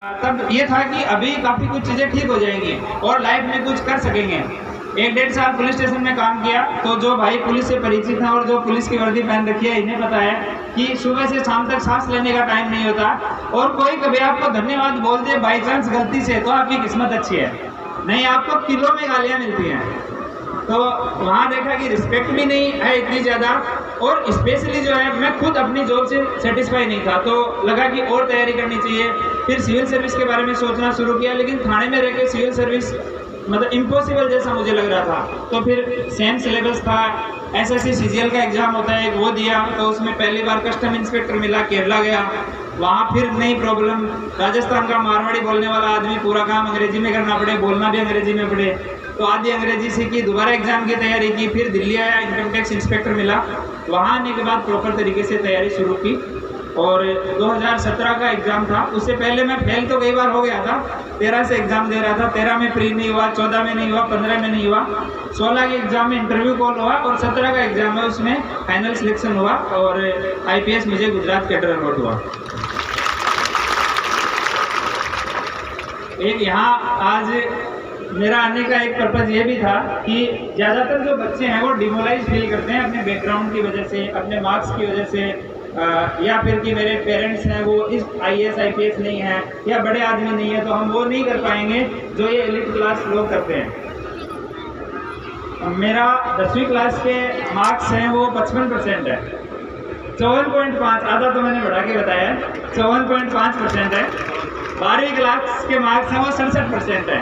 तब ये था कि अभी काफ़ी कुछ चीज़ें ठीक हो जाएंगी और लाइफ में कुछ कर सकेंगे। 1-1.5 साल पुलिस स्टेशन में काम किया तो जो भाई पुलिस से परिचित हैं और जो पुलिस की वर्दी पहन रखी है इन्हें पता है कि सुबह से शाम तक सांस लेने का टाइम नहीं होता और कोई कभी आपको धन्यवाद बोल दे बाई चांस गलती से तो आपकी किस्मत अच्छी है, नहीं आपको किलो में गालियाँ मिलती हैं। तो वहाँ देखा कि रिस्पेक्ट भी नहीं है इतनी ज़्यादा और स्पेशली जो है मैं खुद अपनी जॉब से सेटिस्फाई नहीं था तो लगा कि और तैयारी करनी चाहिए। फिर सिविल सर्विस के बारे में सोचना शुरू किया लेकिन थाने में रह के सिविल सर्विस मतलब इम्पॉसिबल जैसा मुझे लग रहा था। तो फिर सेम सिलेबस था, एसएससी सीजीएल का एग्ज़ाम होता है एक, वो दिया तो उसमें पहली बार कस्टम इंस्पेक्टर मिला, केरला गया, वहाँ फिर नई प्रॉब्लम, राजस्थान का मारवाड़ी बोलने वाला आदमी, पूरा काम अंग्रेजी में करना पड़े, बोलना भी अंग्रेजी में पड़े, तो आधी अंग्रेजी सीखी, दोबारा एग्जाम की तैयारी की, फिर दिल्ली आया, इनकम टैक्स इंस्पेक्टर मिला, वहाँ आने के बाद प्रॉपर तरीके से तैयारी शुरू की और 2017 का एग्ज़ाम था। उससे पहले मैं फेल तो कई बार हो गया था, 13 से एग्ज़ाम दे रहा था, 13 में प्री नहीं हुआ, 14 में नहीं हुआ, 15 में नहीं हुआ, 16 के एग्ज़ाम में इंटरव्यू कॉल हुआ और 17 का एग्ज़ाम है उसमें फाइनल सिलेक्शन हुआ और IPS मुझे गुजरात कैडर अलॉट हुआ। एक यहाँ आज मेरा आने का एक पर्पज़ ये भी था कि ज़्यादातर जो बच्चे हैं वो डिमोलाइज फील करते हैं अपने बैकग्राउंड की वजह से, अपने मार्क्स की वजह से, या फिर कि मेरे पेरेंट्स हैं वो इस IAS IPS नहीं है या बड़े आदमी नहीं है तो हम वो नहीं कर पाएंगे जो ये एलिट क्लास लोग करते हैं। मेरा 10वीं क्लास के मार्क्स हैं वो 55% है, 54.5, आधा तो मैंने बढ़ा के बताया, 54.5% है। 12वीं क्लास के मार्क्स हैं वो 67% है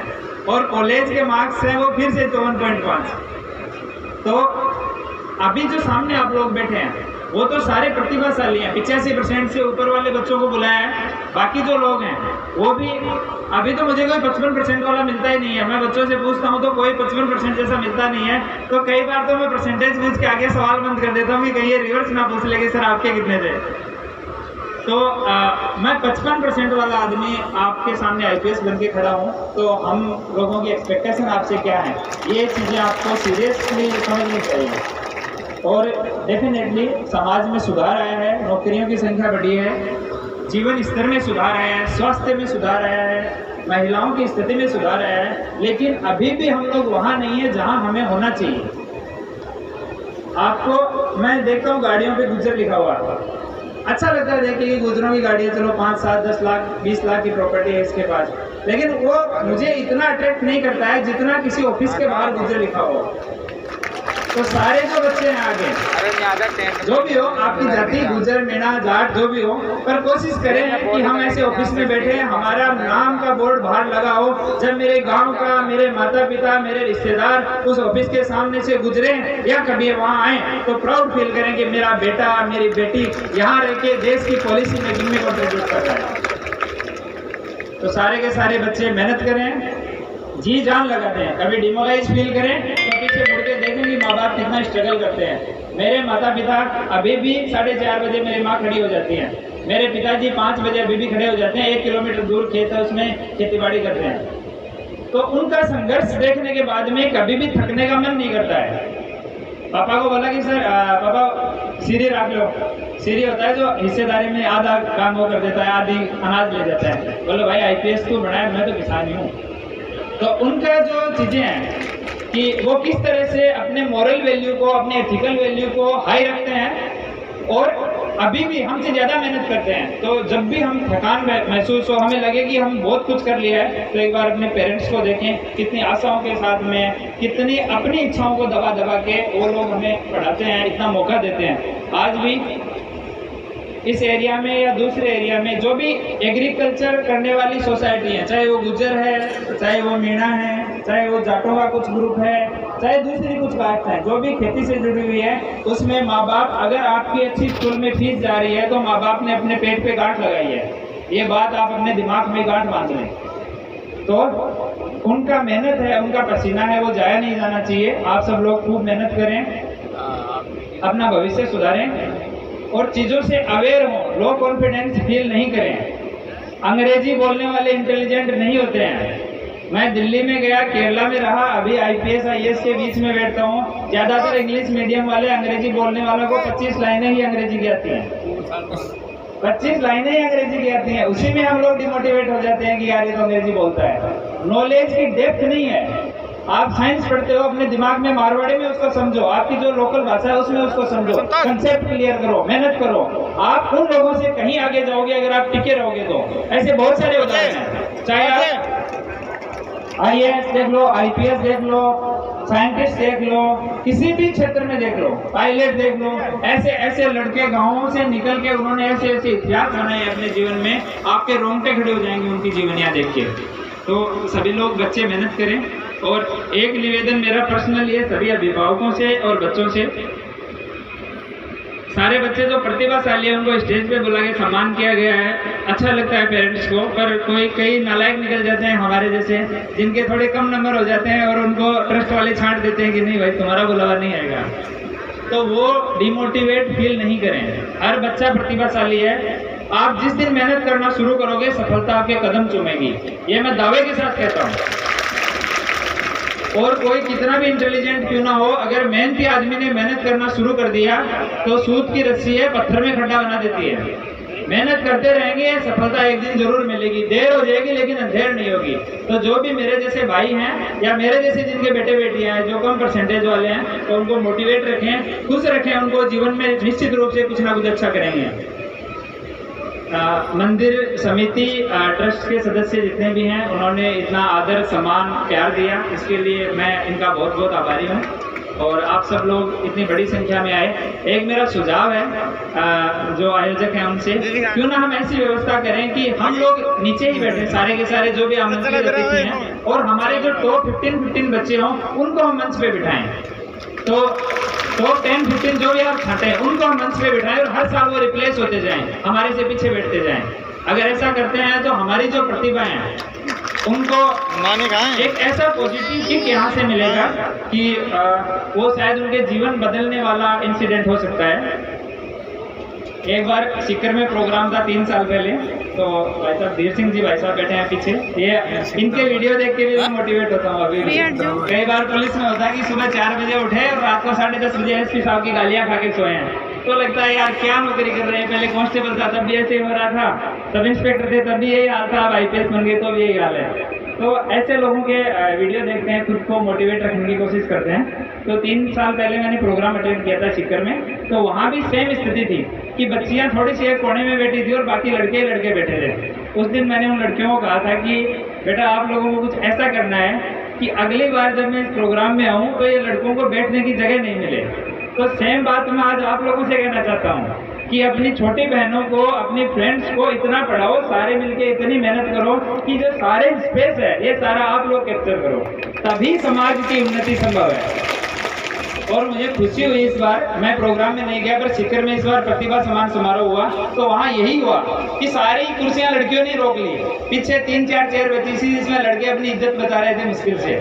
और कॉलेज के मार्क्स हैं वो फिर से 54.5। तो अभी जो सामने आप लोग बैठे हैं वो तो सारे प्रतिभाशाली हैं, 85% से ऊपर वाले बच्चों को बुलाया है, बाकी जो लोग हैं वो भी, अभी तो मुझे कोई 55% वाला मिलता ही नहीं है, मैं बच्चों से पूछता हूँ तो कोई 55% जैसा मिलता नहीं है, तो कई बार तो मैं परसेंटेज पूछ के आगे सवाल बंद कर देता हूँ कि कहीं ये रिवर्स ना पूछ लेंगे सर आपके कितने थे। तो मैं 55% वाला आदमी आपके सामने IPS बन के खड़ा हूँ, तो हम लोगों की एक्सपेक्टेशन आपसे क्या है, ये चीज़ें आपको सीरियसली समझनी चाहिए। और डेफिनेटली समाज में सुधार आया है, नौकरियों की संख्या बढ़ी है, जीवन स्तर में सुधार आया है, स्वास्थ्य में सुधार आया है, महिलाओं की स्थिति में सुधार आया है, लेकिन अभी भी हम लोग वहाँ नहीं है जहाँ हमें होना चाहिए। आपको मैं देखता हूँ गाड़ियों पे गुजर लिखा हुआ, अच्छा लगता है देखिए कि गुजरों की गाड़ी है, चलो 5, 7, 10 लाख 20 लाख की प्रॉपर्टी है इसके पास, लेकिन वो मुझे इतना अट्रैक्ट नहीं करता है जितना किसी ऑफिस के बाहर गुजर लिखा हो। तो सारे जो बच्चे हैं आगे जो भी हो, आपकी जाति गुजर मेना जाट जो भी हो, पर कोशिश करें कि हम ऐसे ऑफिस में बैठे हमारा नाम का बोर्ड बाहर लगा हो, जब मेरे गांव का, मेरे माता पिता, मेरे रिश्तेदार उस ऑफिस के सामने से गुजरे या कभी वहां आए तो प्राउड फील करें कि मेरा बेटा मेरी बेटी यहाँ रह के देश की पॉलिसी मेकिंग में कॉन्ट्रीब्यूट कर रहा है। तो सारे के सारे बच्चे मेहनत करें, जी जान लगाते हैं, कभी डिमोलाइज फील करें तो पीछे मुड़ के देखेंगे माँ बाप कितना स्ट्रगल करते हैं। मेरे माता पिता अभी भी 4:30 बजे मेरी माँ खड़ी हो जाती है, मेरे पिताजी 5 बजे अभी भी खड़े हो जाते हैं, 1 किलोमीटर दूर खेत है उसमें खेतीबाड़ी करते हैं। तो उनका संघर्ष देखने के बाद में कभी भी थकने का मन नहीं करता है। पापा को बोला कि सर पापा सीढ़ी रख लो, सीढ़ी होता है जो हिस्सेदारी में आधा काम वो कर देता है, आधी अनाज ले जाता है, बोलो भाई IPS तो बनाया, मैं तो किसान ही हूँ। तो उनका जो चीज़ें हैं कि वो किस तरह से अपने मॉरल वैल्यू को, अपने एथिकल वैल्यू को हाई रखते हैं और अभी भी हमसे ज़्यादा मेहनत करते हैं। तो जब भी हम थकान महसूस हो, हमें लगे कि हम बहुत कुछ कर लिया है, तो एक बार अपने पेरेंट्स को देखें, कितनी आशाओं के साथ में, कितनी अपनी इच्छाओं को दबा दबा के वो लोग हमें पढ़ाते हैं, इतना मौका देते हैं। आज भी इस एरिया में या दूसरे एरिया में जो भी एग्रीकल्चर करने वाली सोसाइटी है, चाहे वो गुज्जर है, चाहे वो मीणा है, चाहे वो जाटों का कुछ ग्रुप है, चाहे दूसरी कुछ कास्ट है, जो भी खेती से जुड़ी हुई है, उसमें माँ बाप, अगर आपकी अच्छी स्कूल में फीस जा रही है तो माँ बाप ने अपने पेट पे गांठ लगाई है, ये बात आप अपने दिमाग में गांठ बांध लें। तो उनका मेहनत है, उनका पसीना है, वो जाया नहीं जाना चाहिए। आप सब लोग खूब मेहनत करें, अपना भविष्य सुधारें और चीज़ों से अवेयर हों, लो कॉन्फिडेंस फील नहीं करें। अंग्रेजी बोलने वाले इंटेलिजेंट नहीं होते हैं। मैं दिल्ली में गया, केरला में रहा, अभी IPS IAS के बीच में बैठता हूँ, ज़्यादातर इंग्लिश मीडियम वाले अंग्रेजी बोलने वालों को 25 लाइनें ही अंग्रेजी की आती हैं। 25 लाइनें ही अंग्रेजी की आती हैं, उसी में हम लोग डिमोटिवेट हो जाते हैं कि यार ये तो अंग्रेजी बोलता है। नॉलेज की डेप्थ नहीं है। आप साइंस पढ़ते हो, अपने दिमाग में मारवाड़ी में उसको समझो, आपकी जो लोकल भाषा है उसमें उसको समझो, कंसेप्ट क्लियर करो, मेहनत करो। आप उन लोगों से कहीं आगे जाओगे अगर आप टिके रहोगे तो। ऐसे बहुत सारे उदाहरण हैं, चाहे आप IAS देख लो, IPS देख लो, साइंटिस्ट देख लो, किसी भी क्षेत्र में देख लो, पायलट देख लो। ऐसे ऐसे लड़के गांवों से निकल के उन्होंने ऐसे ऐसे इतिहास बनाए अपने जीवन में, आपके रोंगटे खड़े हो जाएंगे उनकी जीवनियां देख के। तो सभी लोग बच्चे मेहनत करें। और एक निवेदन मेरा पर्सनल ये सभी अभिभावकों से और बच्चों से, सारे बच्चे जो प्रतिभाशाली है उनको स्टेज पे बुला के सम्मान किया गया है, अच्छा लगता है पेरेंट्स को। पर कई नालायक निकल जाते हैं हमारे जैसे, जिनके थोड़े कम नंबर हो जाते हैं और उनको ट्रस्ट वाले छांट देते हैं कि नहीं भाई तुम्हारा बुलावा नहीं आएगा। तो वो डिमोटिवेट फील नहीं करें। हर बच्चा प्रतिभाशाली है। आप जिस दिन मेहनत करना शुरू करोगे सफलता आपके कदम चूमेगी, ये मैं दावे के साथ कहता हूँ। और कोई कितना भी इंटेलिजेंट क्यों ना हो, अगर मेहनती आदमी ने मेहनत करना शुरू कर दिया तो सूत की रस्सी है, पत्थर में खड्डा बना देती है। मेहनत करते रहेंगे, सफलता एक दिन जरूर मिलेगी। देर हो जाएगी लेकिन अंधेर नहीं होगी। तो जो भी मेरे जैसे भाई हैं या मेरे जैसे जिनके बेटे बेटियां हैं जो कम परसेंटेज वाले हैं, तो उनको मोटिवेट रखें, खुश रखें उनको। जीवन में निश्चित रूप से कुछ ना कुछ अच्छा करेंगे। मंदिर समिति ट्रस्ट के सदस्य जितने भी हैं उन्होंने इतना आदर सम्मान प्यार दिया, इसके लिए मैं इनका बहुत बहुत आभारी हूँ। और आप सब लोग इतनी बड़ी संख्या में आए। एक मेरा सुझाव है जो आयोजक हैं उनसे, क्यों ना हम ऐसी व्यवस्था करें कि हम लोग नीचे ही बैठे, सारे के सारे जो भी आमंत्रित अतिथि हैं, और हमारे जो टॉप 15 बच्चे हों उनको हम मंच पे बिठाएं। तो टॉप 10-15 जो भी आप छांटे हैं उनको हम मंच पे बिठाएं और हर साल वो रिप्लेस होते जाएं, हमारे से पीछे बैठते जाएं। अगर ऐसा करते हैं तो हमारी जो प्रतिभा है उनको एक ऐसा पॉजिटिव किक यहाँ से मिलेगा कि वो शायद उनके जीवन बदलने वाला इंसिडेंट हो सकता है। एक बार सीकर में प्रोग्राम था 3 साल पहले, तो भाई साहब धीर सिंह जी भाई साहब बैठे हैं पीछे, ये इनके वीडियो देख के भी मैं मोटिवेट होता हूँ अभी भी। कई बार पुलिस में होता है कि सुबह 4 बजे उठे और रात को 10:30 बजे SP साहब की गालियाँ खा के सोए हैं। तो लगता है यार क्या नौकरी कर रहे हैं। पहले कांस्टेबल था तब भी ऐसे हो रहा था, सब इंस्पेक्टर थे तब भी यही हाल था, अब IPS बन गए तो भी यही हाल है। तो ऐसे लोगों के वीडियो देखते हैं, खुद को मोटिवेट रखने की कोशिश करते हैं। तो 3 साल पहले मैंने प्रोग्राम अटेंड किया था सीकर में, तो वहाँ भी सेम स्थिति थी कि बच्चियाँ थोड़ी सी एक कोने में बैठी थी और बाकी लड़के लड़के बैठे थे। उस दिन मैंने उन लड़कियों को कहा था कि बेटा आप लोगों को कुछ ऐसा करना है कि अगली बार जब मैं इस प्रोग्राम में आऊँ तो ये लड़कों को बैठने की जगह नहीं मिले। तो सेम बात मैं आज आप लोगों से कहना चाहता हूँ कि अपनी छोटी बहनों को, अपनी फ्रेंड्स को इतना पढ़ाओ, सारे मिलके इतनी मेहनत करो कि जो सारे स्पेस है ये सारा आप लोग कैप्चर करो, तभी समाज की उन्नति संभव है। और मुझे खुशी हुई इस बार, मैं प्रोग्राम में नहीं गया पर सीकर में इस बार प्रतिभा सम्मान समारोह हुआ, तो वहाँ यही हुआ कि सारी कुर्सियाँ लड़कियों ने रोक ली, पीछे 3-4 चेयर बची थी जिसमें लड़के अपनी इज्जत बचा रहे थे मुश्किल से।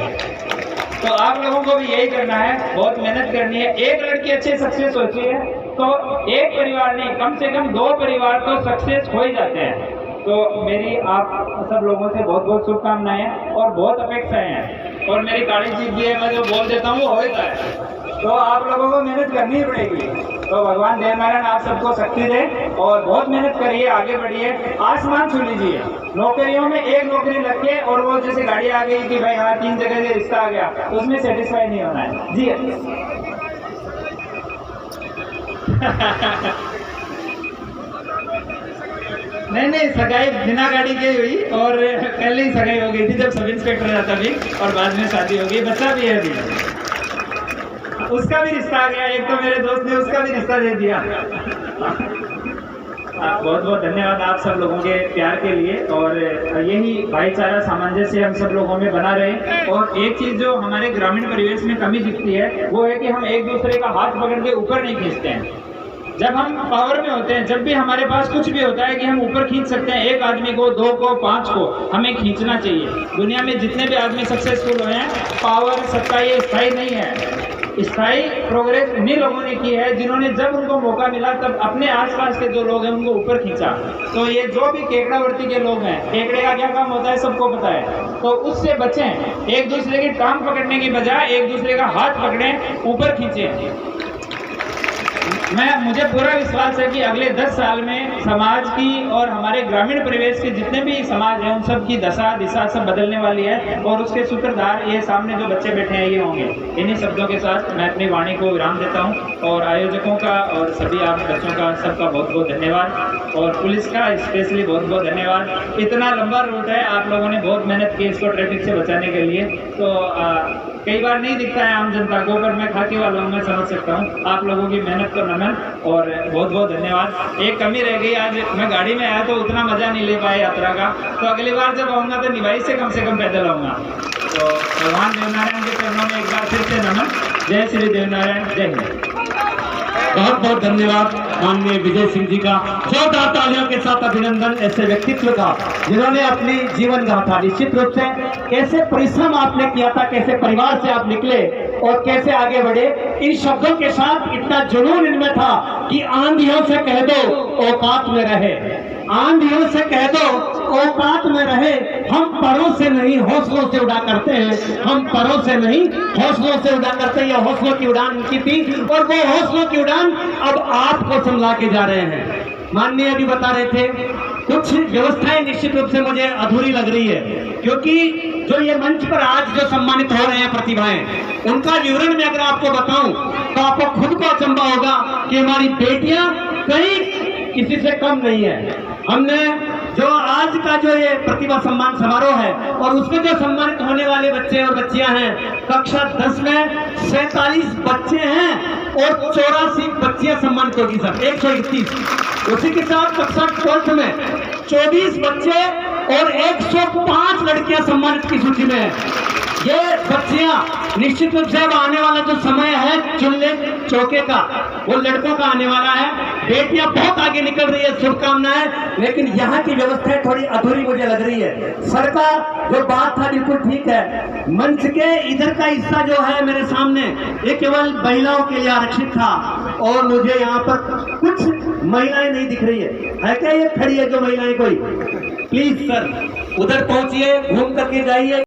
तो आप लोगों को भी यही करना है, बहुत मेहनत करनी है। एक लड़की अच्छे सक्सेस होती है तो एक परिवार नहीं, कम से कम 2 परिवार तो सक्सेस हो ही जाते हैं। तो मेरी आप सब लोगों से बहुत बहुत शुभकामनाएं और बहुत अपेक्षाएं हैं। और मेरी काली जीत भी है, मैं जो बोल देता हूँ वो होता है। तो आप लोगों को मेहनत करनी ही पड़ेगी। तो भगवान देव नारायण आप सबको शक्ति दे और बहुत मेहनत करिए, आगे बढ़िए, आसमान छू लीजिए। नौकरियों में एक नौकरी लग के और वो जैसे गाड़ी आ गई कि भाई हाँ 3 जगह से रिश्ता आ गया, तो उसमें सेटिस्फाई नहीं होना है जी। नहीं, सगाई बिना गाड़ी के हुई और पहले ही सगाई हो गई थी जब सब इंस्पेक्टर था तभी, और बाद में शादी हो गई, बच्चा भी है अभी, उसका भी रिश्ता आ गया। एक तो मेरे दोस्त ने उसका भी रिश्ता दे दिया। बहुत बहुत धन्यवाद आप सब लोगों के प्यार के लिए, और यही भाईचारा सामंजस्य हम सब लोगों में बना रहे। और एक चीज़ जो हमारे ग्रामीण परिवेश में कमी दिखती है वो है कि हम एक दूसरे का हाथ पकड़ के ऊपर नहीं खींचते हैं। जब हम पावर में होते हैं, जब भी हमारे पास कुछ भी होता है कि हम ऊपर खींच सकते हैं, एक आदमी को, 2 को, 5 को हमें खींचना चाहिए। दुनिया में जितने भी आदमी सक्सेसफुल हुए हैं, पावर, सत्ता ये स्थायी नहीं है। स्थायी प्रोग्रेस उन्हीं लोगों ने की है जिन्होंने जब उनको मौका मिला तब अपने आसपास के जो लोग हैं उनको ऊपर खींचा। तो ये जो भी केकड़ावर्ती के लोग हैं, केकड़े का क्या काम होता है सबको पता है, तो उससे बचें। एक दूसरे की टांग पकड़ने की बजाय एक दूसरे का हाथ पकड़ें, ऊपर खींचें। मुझे पूरा विश्वास है कि अगले 10 साल में समाज की और हमारे ग्रामीण परिवेश के जितने भी समाज हैं उन सब की दशा दिशा सब बदलने वाली है और उसके सूत्रधार ये सामने जो बच्चे बैठे हैं ये होंगे। इन्हीं शब्दों के साथ मैं अपनी वाणी को विराम देता हूँ और आयोजकों का और सभी आप बच्चों का सबका बहुत बहुत धन्यवाद और पुलिस का स्पेशली बहुत बहुत धन्यवाद। इतना लंबा रूट है, आप लोगों ने बहुत मेहनत की इसको ट्रैफिक से बचाने के लिए, तो कई बार नहीं दिखता है आम जनता को, पर मैं खाकी वाला हूँ, मैं समझ सकता हूँ। आप लोगों की मेहनत को नमन और बहुत बहुत धन्यवाद। एक कमी रह गई, आज मैं गाड़ी में आया तो उतना मजा नहीं ले पाया यात्रा का, तो अगली बार जब आऊँगा तो निभाई से कम पैदल आऊँगा। तो भगवान देवनारायण के चरणों में एक बार फिर से नमन। जय श्री देवनारायण, जय हिंद। बहुत बहुत धन्यवाद माननीय विजय सिंह जी का। जोरदार तालियों के साथ अभिनंदन ऐसे व्यक्तित्व का जिन्होंने अपनी जीवन गाथा निश्चित रूप से कैसे परिश्रम आपने किया था, कैसे परिवार से आप निकले और कैसे आगे बढ़े। इन शब्दों के साथ इतना जुनून इनमें था कि आंधियों से कह दो औकात में रहे, आंधियों से कह दो औकात में रहे। हम परों से नहीं हौसलों से उड़ा करते हैं, हम परों से नहीं हौसलों से उड़ा करते हैं। यह हौसलों की उड़ान उनकी थी और वो हौसलों की उड़ान अब आपको संभला के जा रहे हैं। माननीय अभी बता रहे थे कुछ व्यवस्थाएं निश्चित रूप से मुझे अधूरी लग रही है, क्योंकि जो ये मंच पर आज जो सम्मानित हो रहे हैं प्रतिभाएं, उनका विवरण में अगर आपको बताऊं तो आपको खुद को अचंभा होगा कि हमारी बेटियां कहीं किसी से कम नहीं है। हमने जो आज का जो ये प्रतिभा सम्मान समारोह है और उसमें जो सम्मानित होने वाले बच्चे और बच्चियां हैं, कक्षा 10 में 47 बच्चे हैं और 84 बच्चियां सम्मानित होगी सर, 131। उसी के साथ कक्षा 12 में 24 बच्चे और 105 लड़कियां सम्मानित की सूची में है। ये बच्चियां निश्चित रूप से अब आने वाला जो समय है चुनने चौके का, वो लड़कों का आने वाला है। बेटियां बहुत आगे निकल रही है, शुभकामनाएं। लेकिन यहाँ की व्यवस्था थोड़ी अधूरी मुझे लग रही है। सर का जो बात था बिल्कुल ठीक है। मंच के इधर का हिस्सा जो है मेरे सामने, ये केवल महिलाओं के लिए आरक्षित था और मुझे यहाँ पर कुछ महिलाएं नहीं दिख रही है क्या? ये खड़ी है जो महिलाएं कोई, प्लीज सर उधर पहुंचिए, घूम करके जाइए।